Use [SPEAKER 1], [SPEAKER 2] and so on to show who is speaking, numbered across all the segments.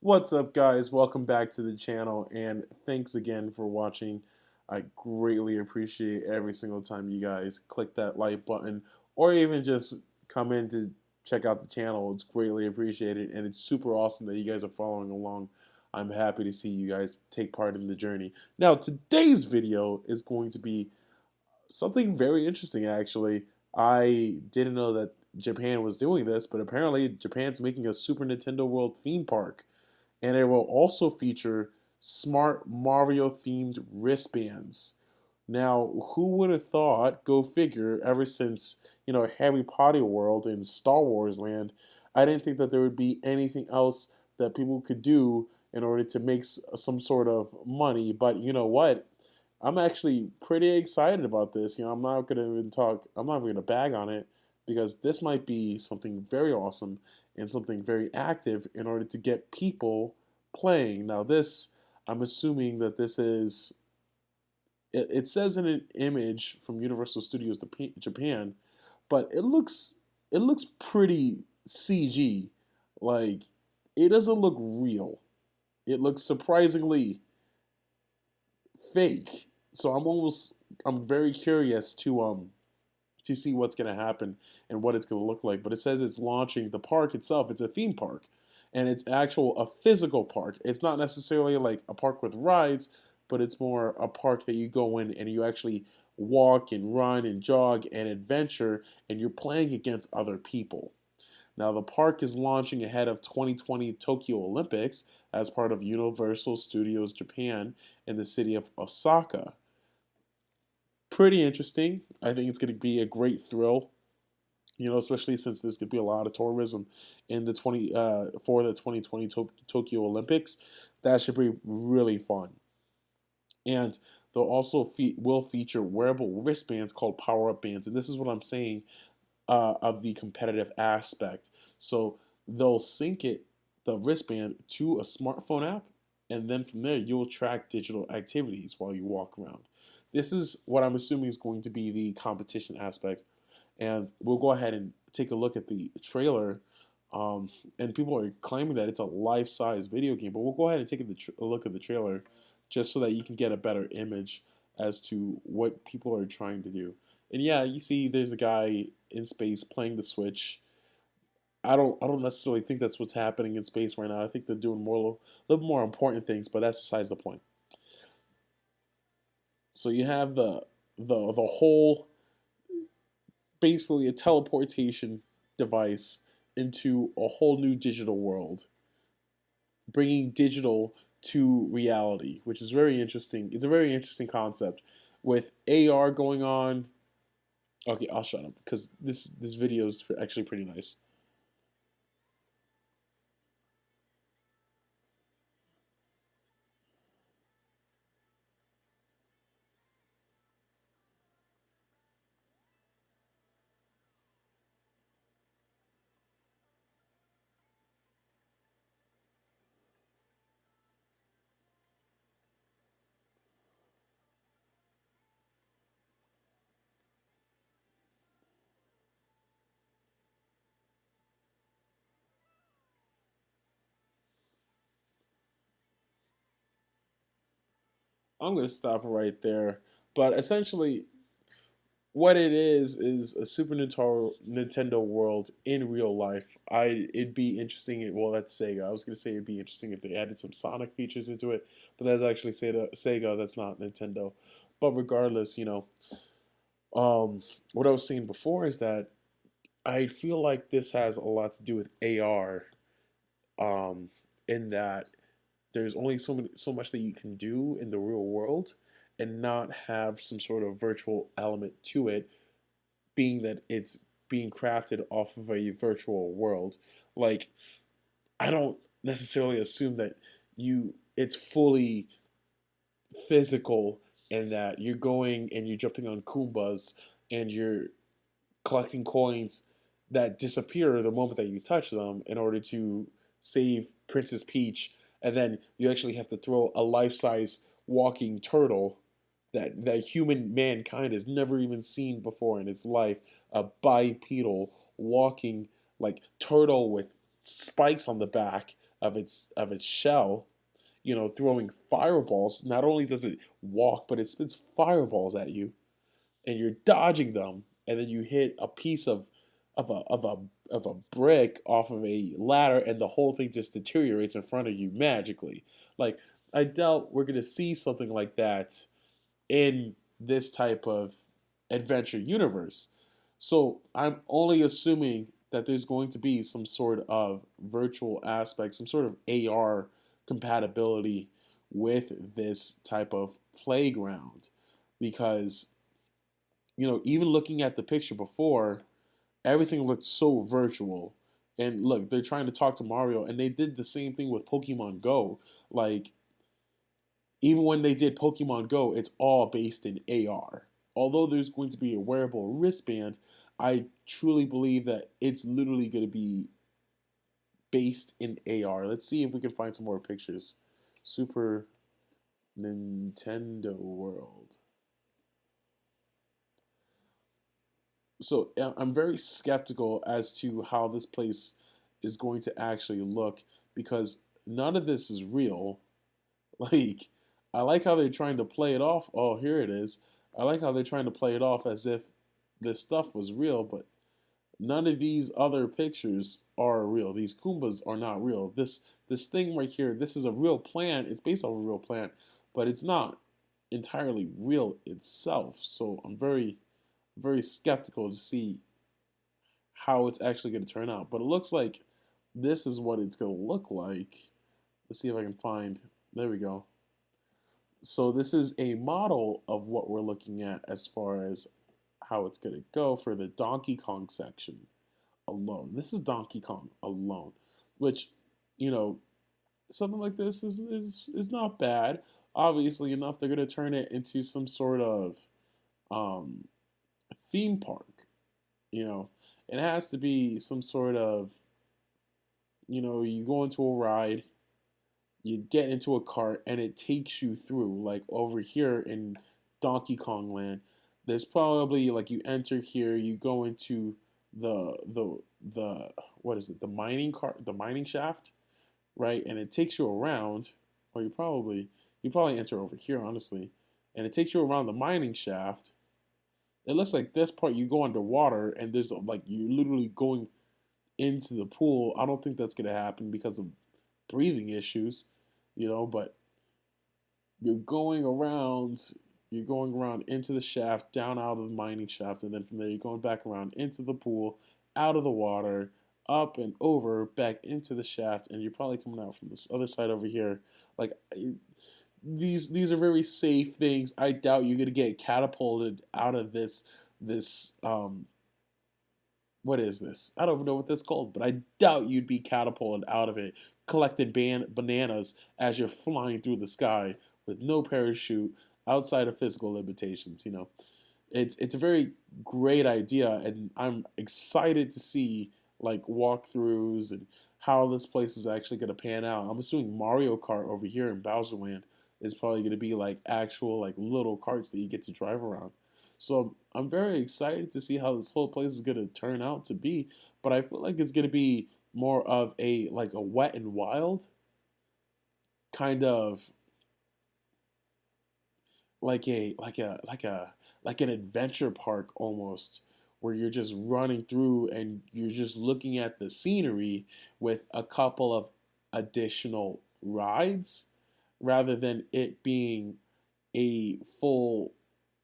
[SPEAKER 1] What's up, guys? Welcome back to the channel, and thanks again for watching. I greatly appreciate every single time you guys click that like button or even just come in to check out the channel. It's greatly appreciated, and it's super awesome that you guys are following along. I'm happy to see you guys take part in the journey. Now, today's video is going to be something very interesting, actually. I didn't know that Japan was doing this, but apparently Japan's making a Super Nintendo World theme park, and it will also feature smart Mario themed wristbands. Now, who would have thought, go figure, ever since, Harry Potter World and Star Wars Land, I didn't think that there would be anything else that people could do in order to make some sort of money. But you know what? I'm actually pretty excited about this. I'm not going to even talk, I'm not going to bag on it because this might be something very awesome and something very active in order to get people playing. Now, this, I'm assuming that this is, it says in an image from Universal Studios Japan, but it looks pretty CG. Like, it doesn't look real. It looks surprisingly fake. So I'm very curious to see what's going to happen and what it's going to look like. But it says it's launching the park itself. It's a theme park, and it's a physical park. It's not necessarily like a park with rides, but it's more a park that you go in and you actually walk and run and jog and adventure, and you're playing against other people. Now, the park is launching ahead of 2020 Tokyo Olympics as part of Universal Studios Japan in the city of Osaka. Pretty interesting. I think it's going to be a great thrill, especially since there's going to be a lot of tourism in the 20 for the 2020 Tokyo Olympics. That should be really fun. And they'll also will feature wearable wristbands called power up bands, and this is what I'm saying of the competitive aspect. So they'll sync the wristband to a smartphone app, and then from there you'll track digital activities while you walk around. This is what I'm assuming is going to be the competition aspect, and we'll go ahead and take a look at the trailer. And people are claiming that it's a life-size video game, but we'll go ahead and take a look at the trailer just so that you can get a better image as to what people are trying to do. And yeah, you see, there's a guy in space playing the Switch. I don't necessarily think that's what's happening in space right now. I think they're doing a little more important things, but that's besides the point. So you have the whole, basically a teleportation device into a whole new digital world, bringing digital to reality, which is very interesting. It's a very interesting concept with AR going on. Okay, I'll shut up because this video is actually pretty nice. I'm gonna stop right there. But essentially, what it is a Super Nintendo world in real life. It'd be interesting. Well, that's Sega. I was gonna say it'd be interesting if they added some Sonic features into it, but that's actually Sega. That's not Nintendo. But regardless, what I was saying before is that I feel like this has a lot to do with AR. Um, in that there's only so much that you can do in the real world and not have some sort of virtual element to it, being that it's being crafted off of a virtual world. Like, I don't necessarily assume that it's fully physical and that you're going and you're jumping on Goombas and you're collecting coins that disappear the moment that you touch them in order to save Princess Peach, and then you actually have to throw a life-size walking turtle that human mankind has never even seen before in its life, a bipedal walking like turtle with spikes on the back of its shell, throwing fireballs. Not only does it walk, but it spits fireballs at you, and you're dodging them, and then you hit a piece of a of a of a brick off of a ladder, and the whole thing just deteriorates in front of you magically. Like, I doubt we're gonna see something like that in this type of adventure universe. So I'm only assuming that there's going to be some sort of virtual aspect, some sort of AR compatibility with this type of playground. Because, even looking at the picture before, everything looked so virtual. And look, they're trying to talk to Mario, and they did the same thing with Pokemon Go. Like, even when they did Pokemon Go, it's all based in AR. Although there's going to be a wearable wristband, I truly believe that it's literally going to be based in AR. Let's see if we can find some more pictures. Super Nintendo World. So I'm very skeptical as to how this place is going to actually look, because none of this is real. Like, I like how they're trying to play it off. Oh, here it is. I like how they're trying to play it off as if this stuff was real, but none of these other pictures are real. These Goombas are not real. This thing right here, this is a real plant. It's based off a real plant, but it's not entirely real itself. So I'm very, very skeptical to see how it's actually going to turn out. But it looks like this is what it's going to look like. Let's see if I can find. There we go. So this is a model of what we're looking at as far as how it's going to go for the Donkey Kong section alone. This is Donkey Kong alone, which, you know, something like this is not bad. Obviously enough, they're going to turn it into some sort of um, theme park. You know, it has to be some sort of, you go into a ride, you get into a cart, and it takes you through. Like over here in Donkey Kong Land, there's probably like you enter here, you go into the what is it? The mining shaft, right? And it takes you around, or you probably enter over here, honestly, and it takes you around the mining shaft. It looks like this part you go underwater, and there's like you're literally going into the pool. I don't think that's gonna happen because of breathing issues, but you're going around you're going around into the shaft, down out of the mining shaft, and then from there you're going back around into the pool, out of the water, up and over, back into the shaft, and you're probably coming out from this other side over here. Like, these are very safe things. I doubt you're gonna get catapulted out of this what is this? I don't even know what this is called, but I doubt you'd be catapulted out of it, collecting bananas as you're flying through the sky with no parachute, outside of physical limitations. It's a very great idea, and I'm excited to see like walkthroughs and how this place is actually going to pan out. I'm assuming Mario Kart over here in Bowser Land is probably going to be like actual like little carts that you get to drive around. So I'm very excited to see how this whole place is going to turn out to be. But I feel like it's going to be more of a like a wet and wild kind of, like an adventure park almost, where you're just running through and you're just looking at the scenery with a couple of additional rides, rather than it being a full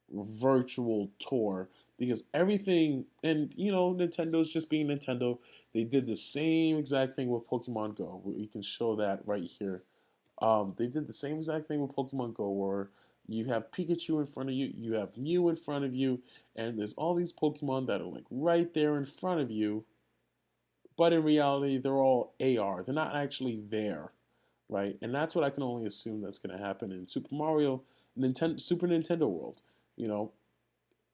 [SPEAKER 1] virtual tour. Because everything, and Nintendo's just being Nintendo. They did the same exact thing with Pokemon Go. You can show that right here. They did the same exact thing with Pokemon Go, where you have Pikachu in front of you, you have Mew in front of you, and there's all these Pokemon that are like right there in front of you, but in reality, they're all AR. They're not actually there, right? And that's what I can only assume that's going to happen in Super Nintendo World. You know,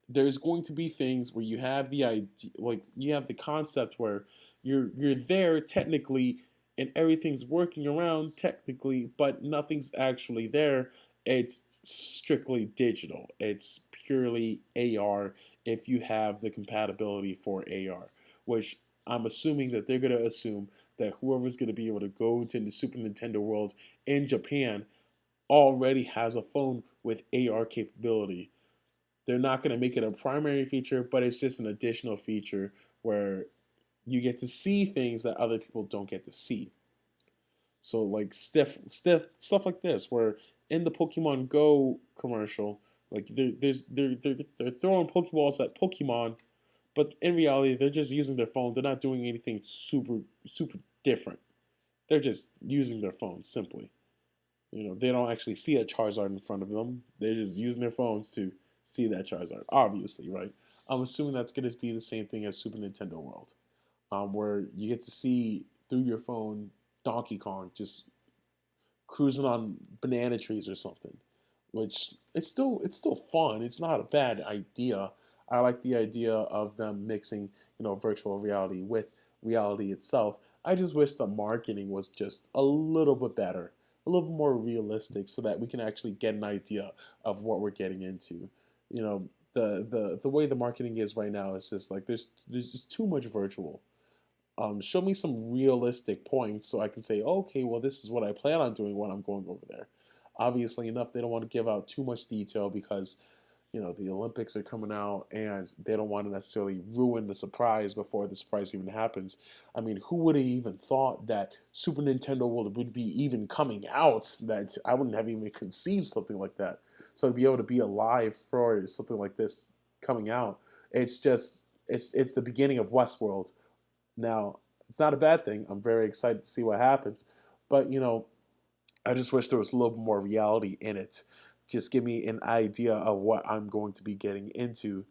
[SPEAKER 1] there's going to be things where you have the idea, like you have the concept where you're there technically, and everything's working around technically, but nothing's actually there. It's strictly digital. It's purely AR if you have the compatibility for AR, which I'm assuming that they're going to assume that whoever's going to be able to go to the Super Nintendo world in Japan already has a phone with AR capability. They're not going to make it a primary feature, but it's just an additional feature where you get to see things that other people don't get to see. So like stiff stuff like this, where in the Pokemon Go commercial, like they're throwing Pokeballs at Pokemon, but in reality they're just using their phone. They're not doing anything super different. They're just using their phone simply. They don't actually see a Charizard in front of them. They're just using their phones to see that Charizard. Obviously, right? I'm assuming that's going to be the same thing as Super Nintendo World, where you get to see through your phone Donkey Kong just cruising on banana trees or something. Which it's still fun. It's not a bad idea. I like the idea of them mixing virtual reality with reality itself. I just wish the marketing was just a little bit better, a little bit more realistic, so that we can actually get an idea of what we're getting into. The way the marketing is right now is just like there's just too much virtual. Show me some realistic points so I can say, okay, well, this is what I plan on doing when I'm going over there. Obviously enough, they don't want to give out too much detail because the Olympics are coming out and they don't want to necessarily ruin the surprise before the surprise even happens. I mean, who would have even thought that Super Nintendo would be even coming out? That I wouldn't have even conceived something like that. So to be able to be alive for something like this coming out, it's the beginning of Westworld. Now, it's not a bad thing. I'm very excited to see what happens. But, I just wish there was a little more reality in it. Just give me an idea of what I'm going to be getting into.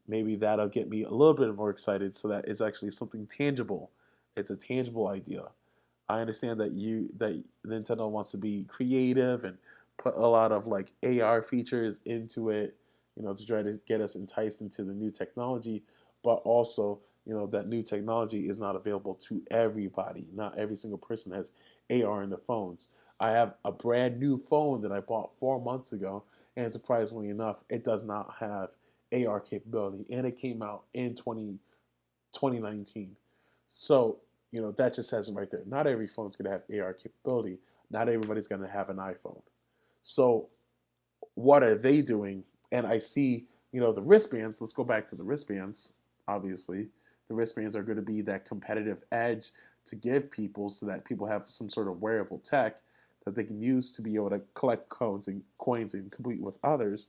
[SPEAKER 1] Maybe that'll get me a little bit more excited so that it's actually something tangible. It's a tangible idea. I understand that Nintendo wants to be creative and put a lot of like AR features into it, to try to get us enticed into the new technology, but also, that new technology is not available to everybody. Not every single person has AR in their phones. I have a brand new phone that I bought 4 months ago, and surprisingly enough, it does not have AR capability, and it came out in 2019. So, that just says it right there. Not every phone's going to have AR capability. Not everybody's going to have an iPhone. So, what are they doing? And I see, the wristbands. Let's go back to the wristbands. Obviously, the wristbands are going to be that competitive edge to give people so that people have some sort of wearable tech that they can use to be able to collect coins and compete with others.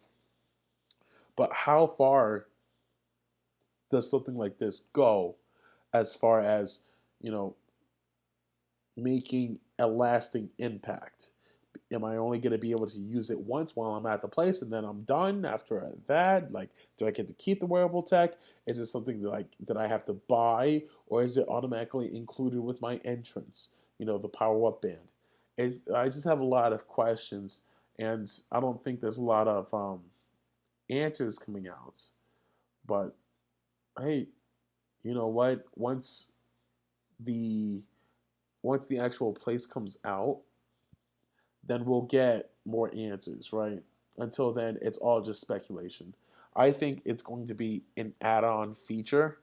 [SPEAKER 1] But how far does something like this go as far as, you know, making a lasting impact? Am I only going to be able to use it once while I'm at the place and then I'm done after that? Like, do I get to keep the wearable tech? Is it something that I have to buy, or is it automatically included with my entrance? The power up band. I just have a lot of questions, and I don't think there's a lot of answers coming out. But hey, you know what? The once the actual place comes out, then we'll get more answers, right? Until then, it's all just speculation. I think it's going to be an add on feature.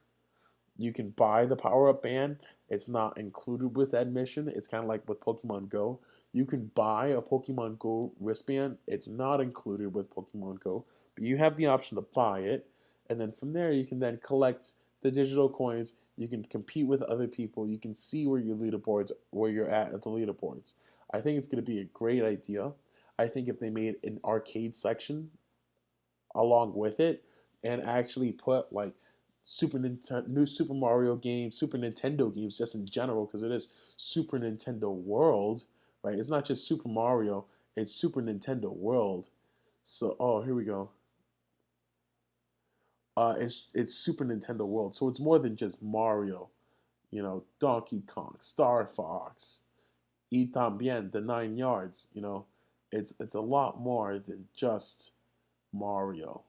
[SPEAKER 1] You can buy the power up band, it's not included with admission. It's kind of like with Pokemon Go. You can buy a Pokemon Go wristband, it's not included with Pokemon Go, but you have the option to buy it. And then from there, you can then collect the digital coins. You can compete with other people. You can see where you're at the leaderboards. I think it's going to be a great idea. I think if they made an arcade section along with it and actually put like new Super Mario games, Super Nintendo games, just in general, because it is Super Nintendo World, right? It's not just Super Mario; it's Super Nintendo World. So, oh, here we go. It's Super Nintendo World, so it's more than just Mario. Donkey Kong, Star Fox, y también the 9 yards. It's a lot more than just Mario.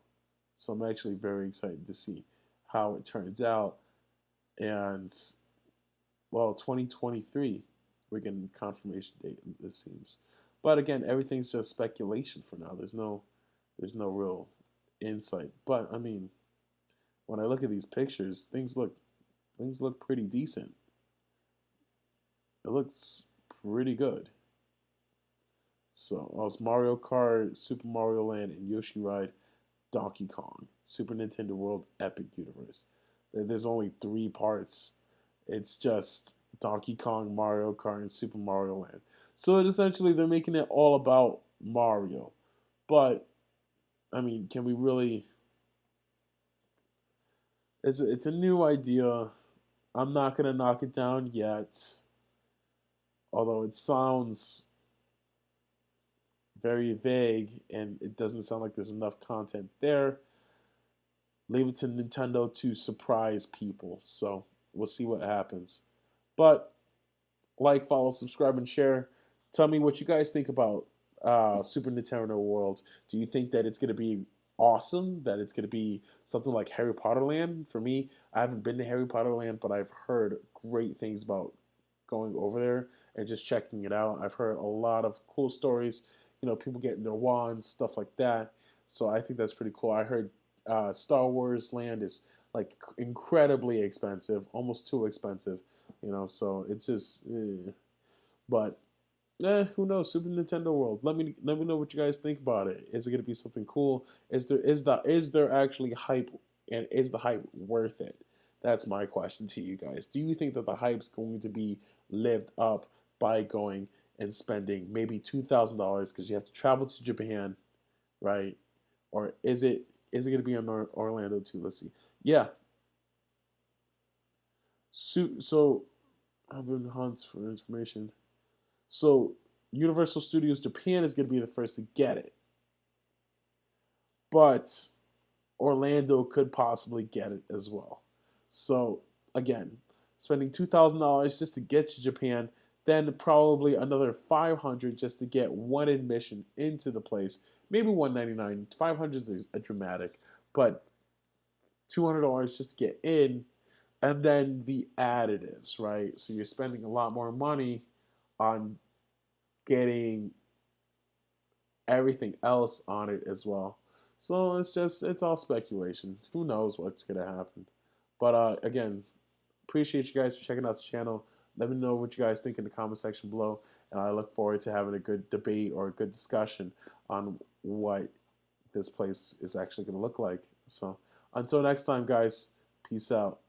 [SPEAKER 1] So I'm actually very excited to see how it turns out. And well, 2023, we're getting confirmation date. It seems, but again, everything's just speculation for now. There's no real insight. But I mean, when I look at these pictures, things look Things look pretty decent. It looks pretty good. So, it's Mario Kart, Super Mario Land, and Yoshi Ride, Donkey Kong, Super Nintendo World, Epic Universe. There's only three parts. It's just Donkey Kong, Mario Kart, and Super Mario Land. So essentially, they're making it all about Mario. But I mean, can we really? It's a new idea. I'm not gonna knock it down yet, although it sounds very vague and it doesn't sound like there's enough content there. Leave it to Nintendo to surprise people. So we'll see what happens. But like, follow, subscribe, and share. Tell me what you guys think about Super Nintendo World. Do you think that it's going to be awesome? That it's going to be something like Harry Potter Land? For me, I haven't been to Harry Potter Land, but I've heard great things about going over there and just checking it out. I've heard a lot of cool stories. You know, people getting their wands, stuff like that. So I think that's pretty cool. I heard Star Wars Land is like incredibly expensive, almost too expensive. You know, so it's just, but who knows? Super Nintendo World. Let me know what you guys think about it. Is it gonna be something cool? Is there actually hype, and is the hype worth it? That's my question to you guys. Do you think that the hype's going to be lived up by going and spending maybe $2,000 because you have to travel to Japan, right? Or is it going to be in Orlando too? Let's see. Yeah. So I've been hunts for information. So Universal Studios Japan is going to be the first to get it, but Orlando could possibly get it as well. So again, spending $2,000 just to get to Japan, then probably another 500 just to get one admission into the place. Maybe 199. 500 is a dramatic, but $200 just to get in, and then the additives, right? So you're spending a lot more money on getting everything else on it as well. So it's all speculation. Who knows what's gonna happen? But again, appreciate you guys for checking out the channel. Let me know what you guys think in the comment section below, and I look forward to having a good debate or a good discussion on what this place is actually going to look like. So until next time, guys, peace out.